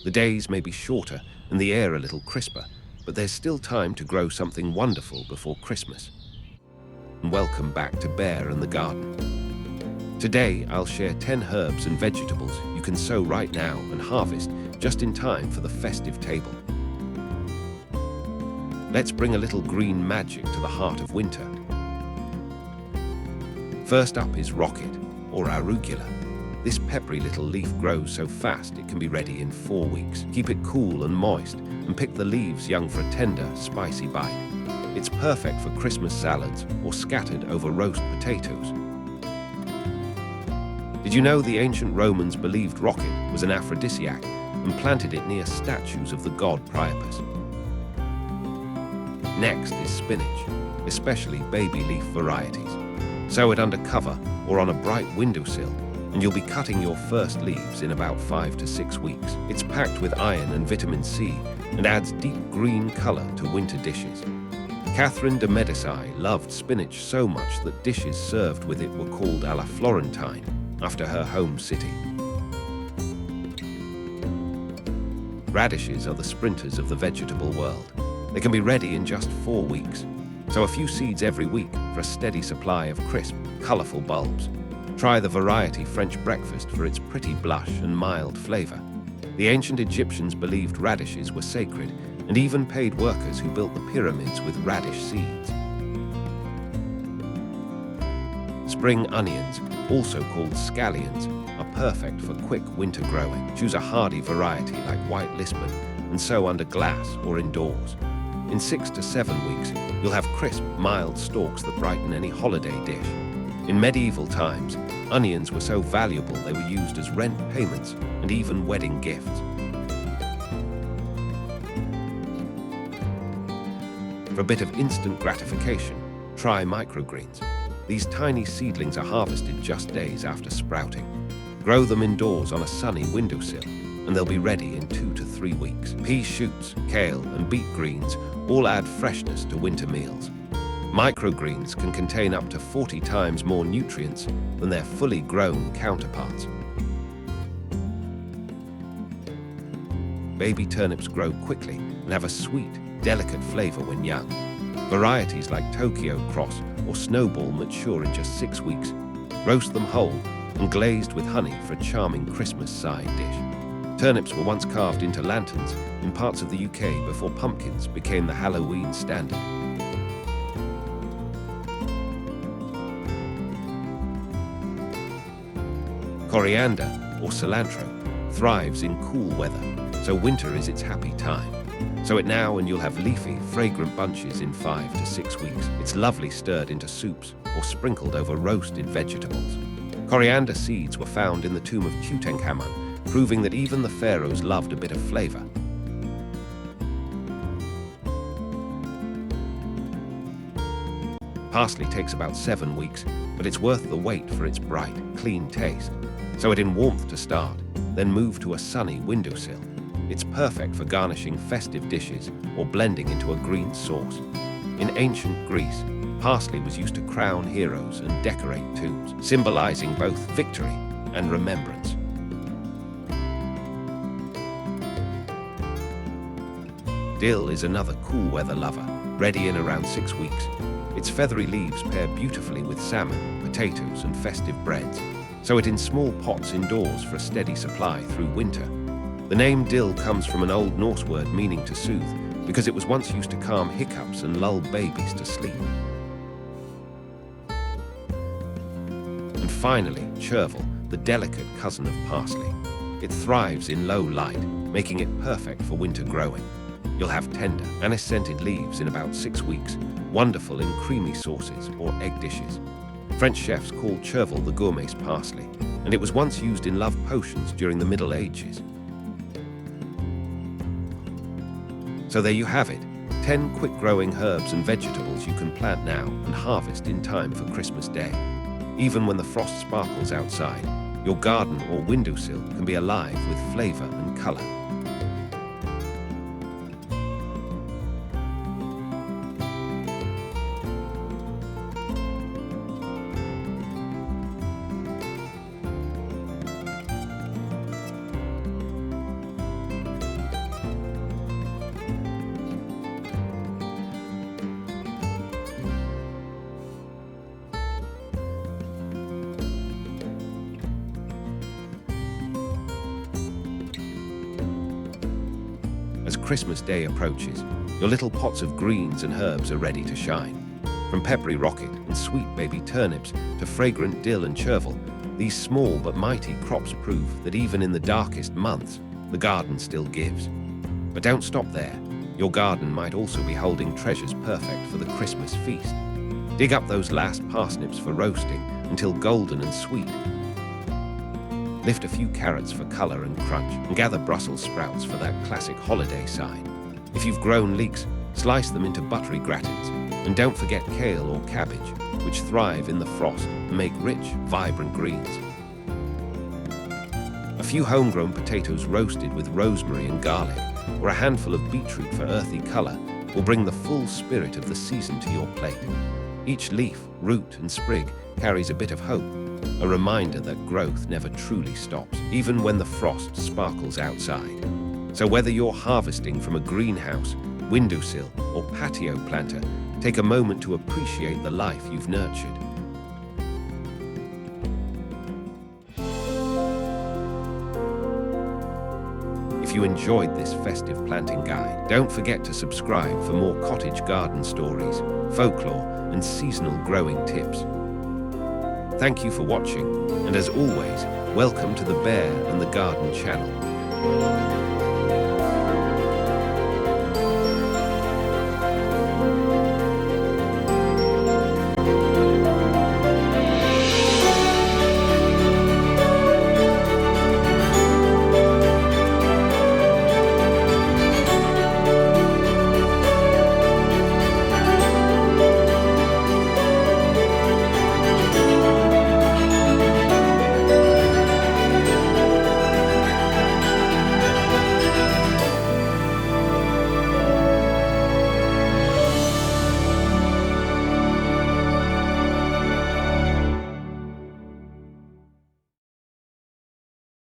The days may be shorter and the air a little crisper, but there's still time to grow something wonderful before Christmas. And welcome back to Bear and the Garden. Today, I'll share 10 herbs and vegetables you can sow right now and harvest just in time for the festive table. Let's bring a little green magic to the heart of winter. First up is rocket, or arugula. This peppery little leaf grows so fast it can be ready in 4 weeks. Keep it cool and moist, and pick the leaves young for a tender, spicy bite. It's perfect for Christmas salads or scattered over roast potatoes. Did you know the ancient Romans believed rocket was an aphrodisiac and planted it near statues of the god Priapus? Next is spinach, especially baby leaf varieties. Sow it under cover or on a bright windowsill, and you'll be cutting your first leaves in about 5 to 6 weeks. It's packed with iron and vitamin C and adds deep green color to winter dishes. Catherine de Medici loved spinach so much that dishes served with it were called à la Florentine, after her home city. Radishes are the sprinters of the vegetable world. They can be ready in just 4 weeks. Sow a few seeds every week for a steady supply of crisp, colorful bulbs. Try the variety French breakfast for its pretty blush and mild flavor. The ancient Egyptians believed radishes were sacred and even paid workers who built the pyramids with radish seeds. Spring onions, also called scallions, are perfect for quick winter growing. Choose a hardy variety like white Lisbon and sow under glass or indoors. In 6 to 7 weeks, you'll have crisp, mild stalks that brighten any holiday dish. In medieval times, onions were so valuable they were used as rent payments and even wedding gifts. For a bit of instant gratification, try microgreens. These tiny seedlings are harvested just days after sprouting. Grow them indoors on a sunny windowsill, and they'll be ready in 2 to 3 weeks. Pea shoots, kale, and beet greens all add freshness to winter meals. Microgreens can contain up to 40 times more nutrients than their fully grown counterparts. Baby turnips grow quickly and have a sweet, delicate flavor when young. Varieties like Tokyo Cross or Snowball mature in just 6 weeks. Roast them whole and glazed with honey for a charming Christmas side dish. Turnips were once carved into lanterns in parts of the UK before pumpkins became the Halloween standard. Coriander, or cilantro, thrives in cool weather, so winter is its happy time. Sow it now and you'll have leafy, fragrant bunches in 5 to 6 weeks. It's lovely stirred into soups or sprinkled over roasted vegetables. Coriander seeds were found in the tomb of Tutankhamun, proving that even the pharaohs loved a bit of flavor. Parsley takes about 7 weeks, but it's worth the wait for its bright, clean taste. Sow it in warmth to start, then move to a sunny windowsill. It's perfect for garnishing festive dishes or blending into a green sauce. In ancient Greece, parsley was used to crown heroes and decorate tombs, symbolizing both victory and remembrance. Dill is another cool weather lover, ready in around 6 weeks. Its feathery leaves pair beautifully with salmon, potatoes, and festive breads. Sow it in small pots indoors for a steady supply through winter. The name dill comes from an Old Norse word meaning to soothe, because it was once used to calm hiccups and lull babies to sleep. And finally, chervil, the delicate cousin of parsley. It thrives in low light, making it perfect for winter growing. You'll have tender, anise-scented leaves in about 6 weeks, wonderful in creamy sauces or egg dishes. French chefs called chervil the gourmet's parsley, and it was once used in love potions during the Middle Ages. So there you have it, 10 quick-growing herbs and vegetables you can plant now and harvest in time for Christmas Day. Even when the frost sparkles outside, your garden or windowsill can be alive with flavor and color. As Christmas Day approaches, your little pots of greens and herbs are ready to shine. From peppery rocket and sweet baby turnips to fragrant dill and chervil, these small but mighty crops prove that even in the darkest months, the garden still gives. But don't stop there. Your garden might also be holding treasures perfect for the Christmas feast. Dig up those last parsnips for roasting until golden and sweet. Lift a few carrots for colour and crunch, and gather Brussels sprouts for that classic holiday side. If you've grown leeks, slice them into buttery gratins, and don't forget kale or cabbage, which thrive in the frost and make rich, vibrant greens. A few homegrown potatoes roasted with rosemary and garlic, or a handful of beetroot for earthy colour, will bring the full spirit of the season to your plate. Each leaf, root and sprig carries a bit of hope, a reminder that growth never truly stops, even when the frost sparkles outside. So whether you're harvesting from a greenhouse, windowsill, or patio planter, take a moment to appreciate the life you've nurtured. If you enjoyed this festive planting guide, don't forget to subscribe for more cottage garden stories, folklore, and seasonal growing tips. Thank you for watching, and as always, welcome to the Bear and the Garden channel.